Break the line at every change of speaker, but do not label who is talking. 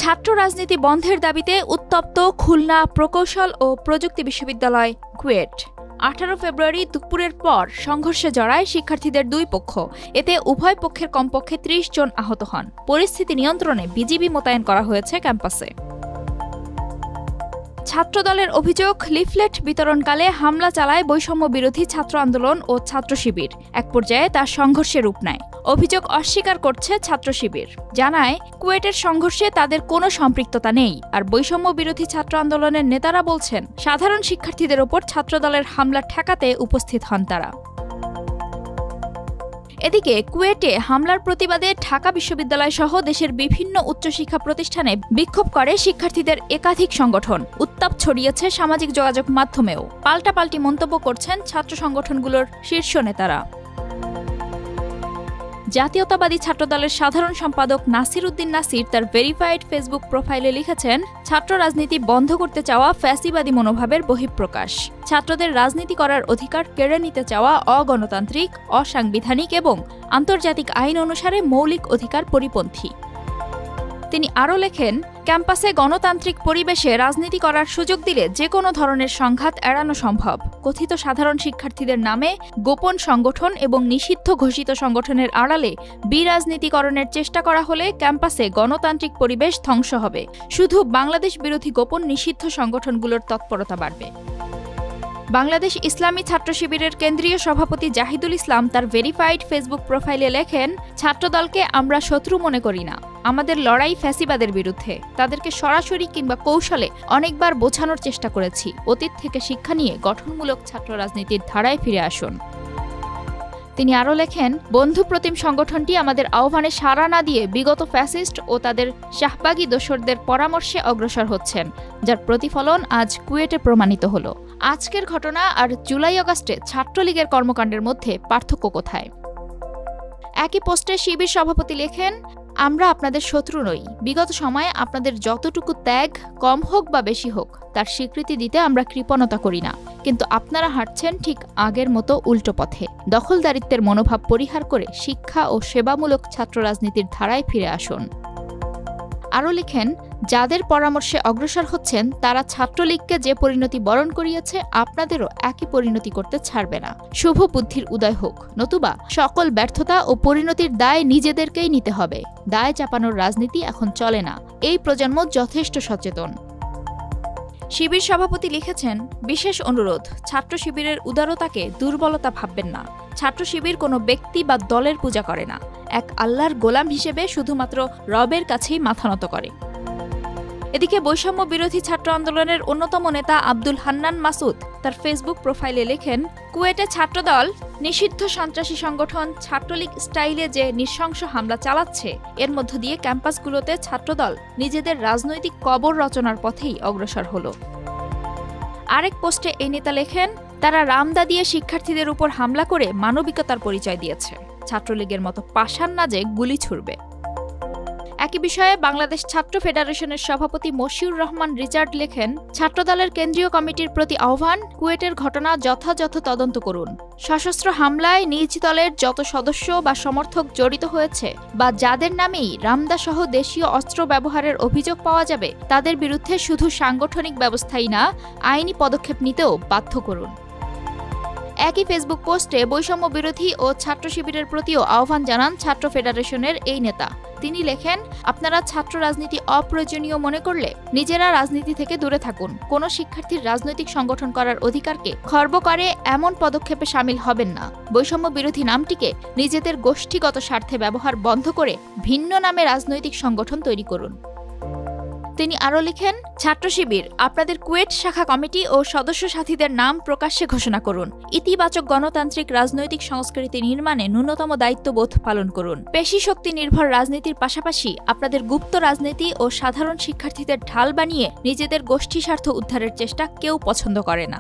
ছাত্র রাজনীতি বন্ধের দাবিতে উত্তপ্ত খুলনা প্রকৌশল ও প্রযুক্তি বিশ্ববিদ্যালয় কুয়েট। 18 ফেব্রুয়ারি দুপুরের পর সংঘর্ষে জড়ায় শিক্ষার্থীদের দুই পক্ষ। এতে উভয় পক্ষের কমপক্ষে 30 জন আহত হন। পরিস্থিতি নিয়ন্ত্রণে বিজিবি মোতায়েন করা হয়েছে ক্যাম্পাসে। ছাত্রদলের অভিযোগ, লিফলেট বিতরণকালে হামলা চালায় বৈষম্য বিরোধী ছাত্র আন্দোলন ও ছাত্র শিবির। এক পর্যায়ে তা সংঘর্ষে রূপ নেয়। অভিযোগ অস্বীকার করছে ছাত্র শিবির। জানায়, কুয়েটের সংঘর্ষে তাদের কোনো সম্পৃক্ততা নেই। আর বৈষম্য বিরোধী ছাত্র আন্দোলনের নেতারা বলছেন, সাধারণ শিক্ষার্থীদের ওপর ছাত্রদলের হামলা ঠেকাতে উপস্থিত হন তারা। এদিকে কুয়েটে হামলার প্রতিবাদে ঢাকা বিশ্ববিদ্যালয় সহ দেশের বিভিন্ন উচ্চশিক্ষা প্রতিষ্ঠানে বিক্ষোভ করে শিক্ষার্থীদের একাধিক সংগঠন। উত্তাপ ছড়িয়েছে সামাজিক যোগাযোগ মাধ্যমেও। পাল্টাপাল্টি মন্তব্য করছেন ছাত্র সংগঠনগুলোর শীর্ষ নেতারা। জাতীয়তাবাদী ছাত্রদলের সাধারণ সম্পাদক নাসির উদ্দিন নাসির তার ভেরিফাইড ফেসবুক প্রোফাইলে লিখেছেন, ছাত্র রাজনীতি বন্ধ করতে চাওয়া ফ্যাসিবাদী মনোভাবের বহিঃপ্রকাশ। ছাত্রদের রাজনীতি করার অধিকার কেড়ে নিতে চাওয়া অগণতান্ত্রিক, অসাংবিধানিক এবং আন্তর্জাতিক আইন অনুসারে মৌলিক অধিকার পরিপন্থী। তিনি আরও লেখেন, ক্যাম্পাসে গণতান্ত্রিক পরিবেশে রাজনীতি করার সুযোগ দিলে যে কোনো ধরনের সংঘাত এড়ানো সম্ভব। কথিত সাধারণ শিক্ষার্থীদের নামে গোপন সংগঠন এবং নিষিদ্ধ ঘোষিত সংগঠনের আড়ালে বিরাজনীতিকরণের চেষ্টা করা হলে ক্যাম্পাসে গণতান্ত্রিক পরিবেশ ধ্বংস হবে। শুধু বাংলাদেশ বিরোধী গোপন নিষিদ্ধ সংগঠনগুলোর তৎপরতা বাড়বে। বাংলাদেশ ইসলামী ছাত্র শিবিরের কেন্দ্রীয় সভাপতি জাহিদুল ইসলাম তার ভেরিফাইড ফেসবুক প্রোফাইলে লেখেন, ছাত্রদলকে আমরা শত্রু মনে করি না। আমাদের লড়াই ফ্যাসিবাদের বিরুদ্ধে। তাদেরকে সরাসরি কিংবা কৌশলে অনেকবার বোঝানোর চেষ্টা করেছি। অতীত থেকে শিক্ষা নিয়ে গঠনমূলক ছাত্র রাজনীতির ধারায় ফিরে আসুন। তিনি আরও লেখেন, বন্ধুপ্রতিম সংগঠনটি আমাদের আহ্বানে সাড়া না দিয়ে বিগত ফ্যাসিস্ট ও তাদের শাহবাগী দোসরদের পরামর্শে অগ্রসর হচ্ছেন, যার প্রতিফলন আজ কুয়েটে প্রমাণিত হলো। আজকের ঘটনা আর জুলাই আগস্টে ছাত্রলীগের কর্মকাণ্ডের মধ্যে পার্থক্য কোথায়? একই পোস্টে শিবির সভাপতি লেখেন, আমরা আপনাদের শত্রু নই। বিগত সময়ে আপনাদের যতটুকু ত্যাগ, কম হোক বা বেশি হোক, তার স্বীকৃতি দিতে আমরা কৃপণতা করি না। কিন্তু আপনারা হাঁটছেন ঠিক আগের মতো উল্টো পথে। দখলদারিত্বের মনোভাব পরিহার করে শিক্ষা ও সেবামূলক ছাত্র রাজনীতির ধারায় ফিরে আসুন। আরও লিখেন, যাদের পরামর্শে অগ্রসর হচ্ছেন তারা ছাত্রলীগকে যে পরিণতি বরণ করিয়েছে আপনাদেরও একই পরিণতি করতে ছাড়বে না। শুভ বুদ্ধির উদয় হোক, নতুবা সকল ব্যর্থতা ও পরিণতির দায় নিজেদেরকেই নিতে হবে। দায় চাপানোর রাজনীতি এখন চলে না। এই প্রজন্ম যথেষ্ট সচেতন। শিবির সভাপতি লিখেছেন, বিশেষ অনুরোধ, ছাত্র শিবিরের উদারতাকে দুর্বলতা ভাববেন না। ছাত্র শিবির কোনো ব্যক্তি বা দলের পূজা করে না। এক আল্লাহর গোলাম হিসেবে শুধুমাত্র রবের কাছেই মাথা নত করে। এদিকে বৈষম্য বিরোধী ছাত্র আন্দোলনের অন্যতম নেতা আব্দুল হান্নান মাসুদ তার ফেসবুক প্রোফাইলে লেখেন, কুয়েটে ছাত্রদল নিষিদ্ধ সন্ত্রাসী সংগঠন ছাত্রলীগ স্টাইলে যে নৃশংস হামলা চালাচ্ছে, এর মধ্য দিয়ে ক্যাম্পাসগুলোতে ছাত্রদল নিজেদের রাজনৈতিক কবর রচনার পথেই অগ্রসর হলো। আরেক পোস্টে এই নেতা লেখেন, তারা রামদা দিয়ে শিক্ষার্থীদের উপর হামলা করে মানবিকতার পরিচয় দিয়েছে। ছাত্রলীগের মতো পাষাণ না যে গুলি ছুড়বে। একই বিষয়ে বাংলাদেশ ছাত্র ফেডারেশনের সভাপতি মশিউর রহমান রিচার্ড লেখেন, ছাত্রদলের কেন্দ্রীয় কমিটির প্রতি আহ্বান, কুয়েটের ঘটনা যথাযথ তদন্ত করুন। সশস্ত্র হামলায় নিজ দলের যত সদস্য বা সমর্থক জড়িত হয়েছে বা যাদের নামেই রামদা সহ দেশীয় অস্ত্র ব্যবহারের অভিযোগ পাওয়া যাবে, তাদের বিরুদ্ধে শুধু সাংগঠনিক ব্যবস্থাই না, আইনি পদক্ষেপ নিতেও বাধ্য করুন। একই ফেসবুক পোস্টে বৈষম্য বিরোধী ও ছাত্র শিবিরের প্রতিও আহ্বান জানান ছাত্র ফেডারেশনের এই নেতা। তিনি লেখেন, আপনারা ছাত্র রাজনীতি অপ্রয়োজনীয় মনে করলে নিজেরা রাজনীতি থেকে দূরে থাকুন। কোনো শিক্ষার্থীর রাজনৈতিক সংগঠন করার অধিকারকে খর্ব করে এমন পদক্ষেপে সামিল হবেন না। বৈষম্য বিরোধী নামটিকে নিজেদের গোষ্ঠীগত স্বার্থে ব্যবহার বন্ধ করে ভিন্ন নামে রাজনৈতিক সংগঠন তৈরি করুন। তিনি আরও লিখেন, ছাত্র শিবির আপনাদের কুয়েট শাখা কমিটি ও সদস্য সাথীদের নাম প্রকাশ্যে ঘোষণা করুন। ইতিবাচক গণতান্ত্রিক রাজনৈতিক সংস্কৃতি নির্মাণে ন্যূনতম দায়িত্ববোধ পালন করুন। পেশি শক্তি নির্ভর রাজনীতির পাশাপাশি আপনাদের গুপ্ত রাজনীতি ও সাধারণ শিক্ষার্থীদের ঢাল বানিয়ে নিজেদের গোষ্ঠী স্বার্থ উদ্ধারের চেষ্টা কেউ পছন্দ করে না।